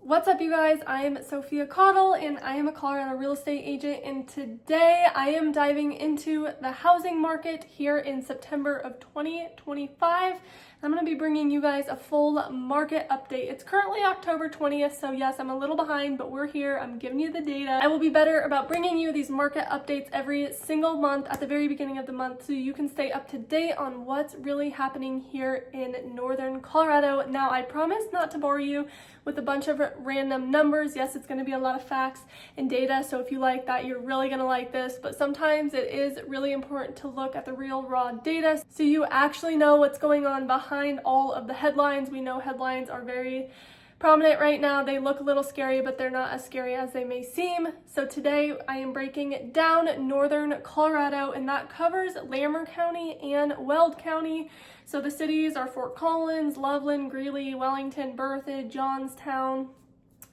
What's up, you guys? I'm Sophia Kathol and I am a Colorado real estate agent, and today I am diving into the housing market here in September of 2025. I'm going to be bringing you guys a full market update. It's currently October 20th, so yes, I'm a little behind, but we're here. I'm giving you the data. I will be better about bringing you these market updates every single month at the very beginning of the month so you can stay up to date on what's really happening here in Northern Colorado. Now, I promise not to bore you with a bunch of random numbers. Yes, it's going to be a lot of facts and data, so if you like that, you're really going to like this, but sometimes it is really important to look at the real raw data so you actually know what's going on behind all of the headlines. We know headlines are very prominent right now. They look a little scary, but they're not as scary as they may seem. So today I am breaking down Northern Colorado, and that covers Larimer County and Weld County. So the cities are Fort Collins, Loveland, Greeley, Wellington, Berthoud, Johnstown,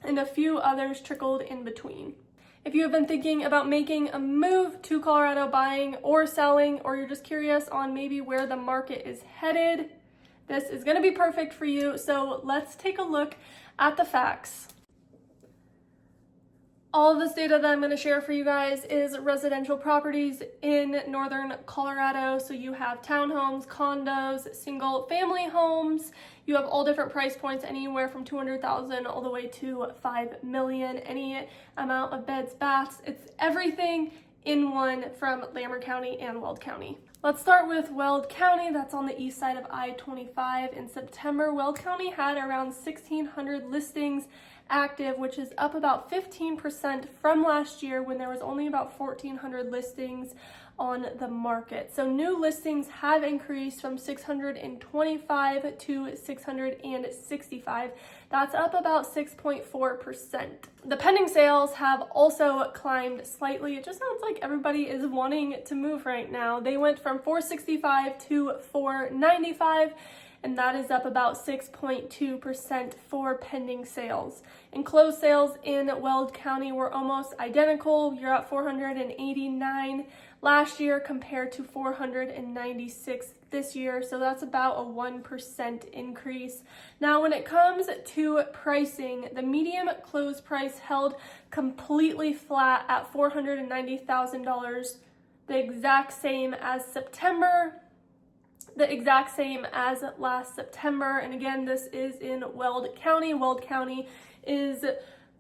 and a few others trickled in between. If you have been thinking about making a move to Colorado, buying or selling, or you're just curious on maybe where the market is headed, this is going to be perfect for you. So let's take a look at the facts. All of this data that I'm going to share for you guys is residential properties in Northern Colorado. So you have townhomes, condos, single family homes. You have all different price points, anywhere from $200,000 all the way to $5 million, any amount of beds, baths. It's everything in one from Larimer County and Weld County. Let's start with Weld County. That's on the east side of I-25. In September, Weld County had around 1,600 listings active, which is up about 15% from last year when there was only about 1,400 listings on the market. So new listings have increased from 625 to 665. That's up about 6.4%. The pending sales have also climbed slightly. It just sounds like everybody is wanting to move right now. They went from 465 to 495. And that is up about 6.2% for pending sales. And closed sales in Weld County were almost identical. You're at 489 last year compared to 496 this year, so that's about a 1% increase. Now, when it comes to pricing, the median closed price held completely flat at $490,000, the exact same as September, the exact same as last September. And again, this is in Weld County. Weld County is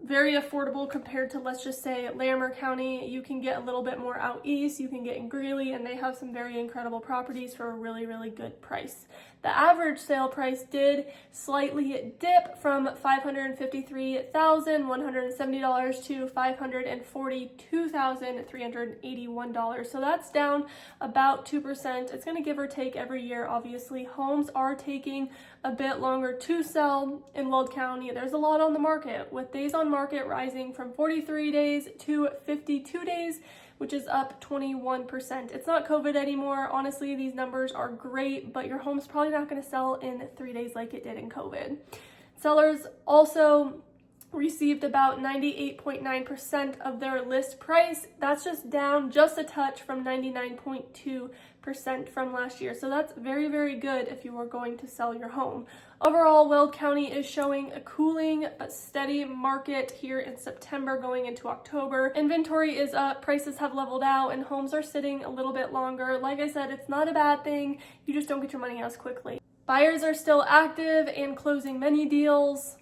very affordable compared to, let's just say, Larimer County. You can get a little bit more out east. You can get in Greeley, and they have some very incredible properties for a really, really good price. The average sale price did slightly dip from $553,170 to $542,381. So that's down about 2%. It's going to give or take every year, obviously. Homes are taking a bit longer to sell in Weld County. There's a lot on the market, with days on market rising from 43 days to 52 days, which is up 21%. It's not COVID anymore. Honestly, these numbers are great, but your home's probably not going to sell in 3 days like it did in COVID. Sellers also received about 98.9% of their list price. That's just down just a touch from 99.2% from last year. So that's very, very good if you are going to sell your home. Overall, Weld County is showing a cooling but steady market here in September going into October. Inventory is up, prices have leveled out, and homes are sitting a little bit longer. Like I said, it's not a bad thing. You just don't get your money as quickly. Buyers are still active and closing many deals.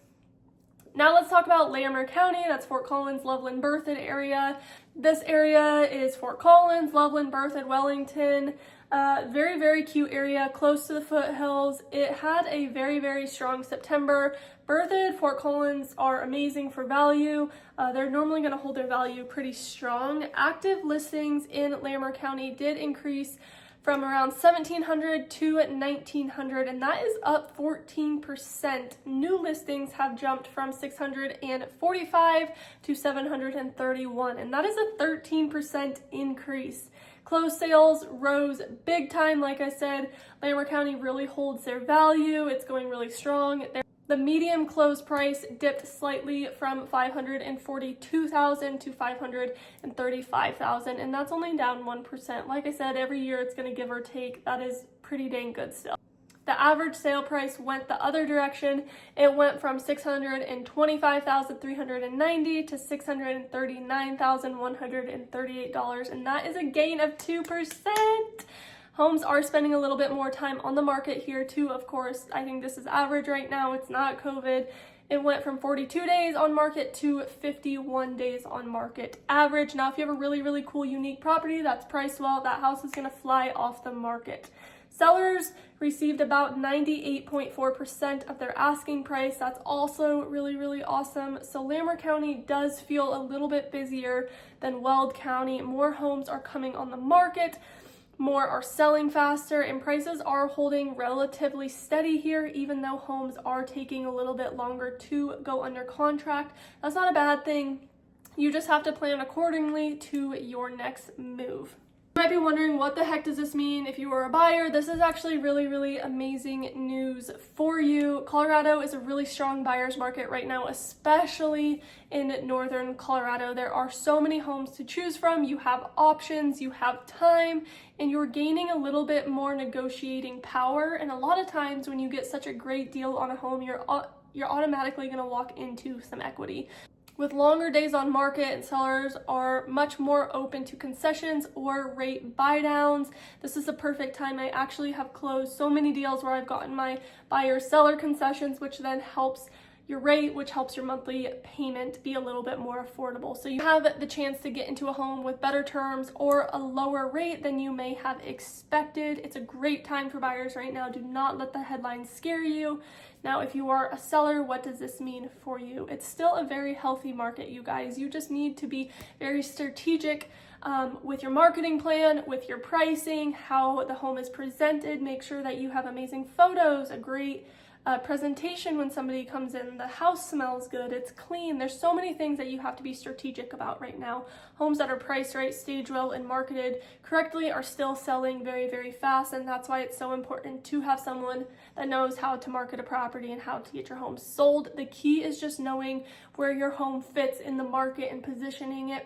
Now let's talk about Larimer County. That's Fort Collins, Loveland, Berthoud area. This area is Fort Collins, Loveland, Berthoud, Wellington. Very, very cute area, close to the foothills. It had a very, very strong September. Berthoud, Fort Collins are amazing for value. They're normally going to hold their value pretty strong. Active listings in Larimer County did increase from around 1,700 to 1,900, and that is up 14%. New listings have jumped from 645 to 731, and that is a 13% increase. Closed sales rose big time. Like I said, Larimer County really holds their value. It's going really strong. The median close price dipped slightly from $542,000 to $535,000, and that's only down 1%. Like I said, every year it's going to give or take. That is pretty dang good still. The average sale price went the other direction. It went from $625,390 to $639,138, and that is a gain of 2%. Homes are spending a little bit more time on the market here too, of course. I think this is average right now. It's not COVID. It went from 42 days on market to 51 days on market average. Now, if you have a really, really cool, unique property that's priced well, that house is gonna fly off the market. Sellers received about 98.4% of their asking price. That's also really, really awesome. So Larimer County does feel a little bit busier than Weld County. More homes are coming on the market. More are selling faster, and prices are holding relatively steady here, even though homes are taking a little bit longer to go under contract. That's not a bad thing. You just have to plan accordingly to your next move. You might be wondering, what the heck does this mean if you are a buyer? This is actually really, really amazing news for you. Colorado is a really strong buyer's market right now, especially in northern Colorado. There are so many homes to choose from. You have options, you have time, and you're gaining a little bit more negotiating power. And a lot of times when you get such a great deal on a home, you're automatically going to walk into some equity. With longer days on market, and sellers are much more open to concessions or rate buy downs, this is the perfect time. I actually have closed so many deals where I've gotten my buyer seller concessions, which then helps your rate, which helps your monthly payment be a little bit more affordable. So you have the chance to get into a home with better terms or a lower rate than you may have expected. It's a great time for buyers right now. Do not let the headlines scare you. Now, if you are a seller, what does this mean for you? It's still a very healthy market, you guys. You just need to be very strategic with your marketing plan, with your pricing, how the home is presented. Make sure that you have amazing photos, a great presentation when somebody comes in. The house smells good, it's clean. There's so many things that you have to be strategic about right now. Homes that are priced right, staged well, and marketed correctly are still selling very, very fast, and that's why it's so important to have someone that knows how to market a property and how to get your home sold. The key is just knowing where your home fits in the market and positioning it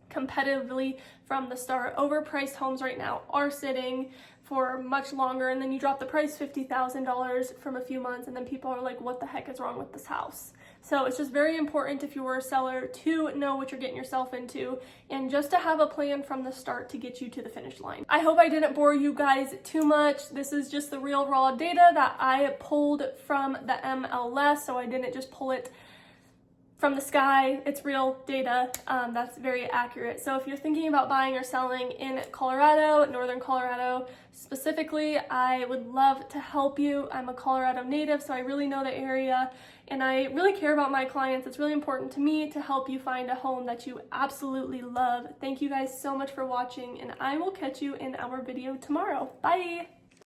competitively from the start. Overpriced homes right now are sitting for much longer, and then you drop the price $50,000 from a few months, and then people are like, what the heck is wrong with this house? So it's just very important, if you were a seller, to know what you're getting yourself into and just to have a plan from the start to get you to the finish line. I hope I didn't bore you guys too much. This is just the real raw data that I pulled from the MLS, so I didn't just pull it from the sky. It's real data that's very accurate. So if you're thinking about buying or selling in Colorado, northern Colorado specifically, I would love to help you. I'm a Colorado native, so I really know the area, and I really care about my clients. It's really important to me to help you find a home that you absolutely love. Thank you guys so much for watching, and I will catch you in our video tomorrow. Bye!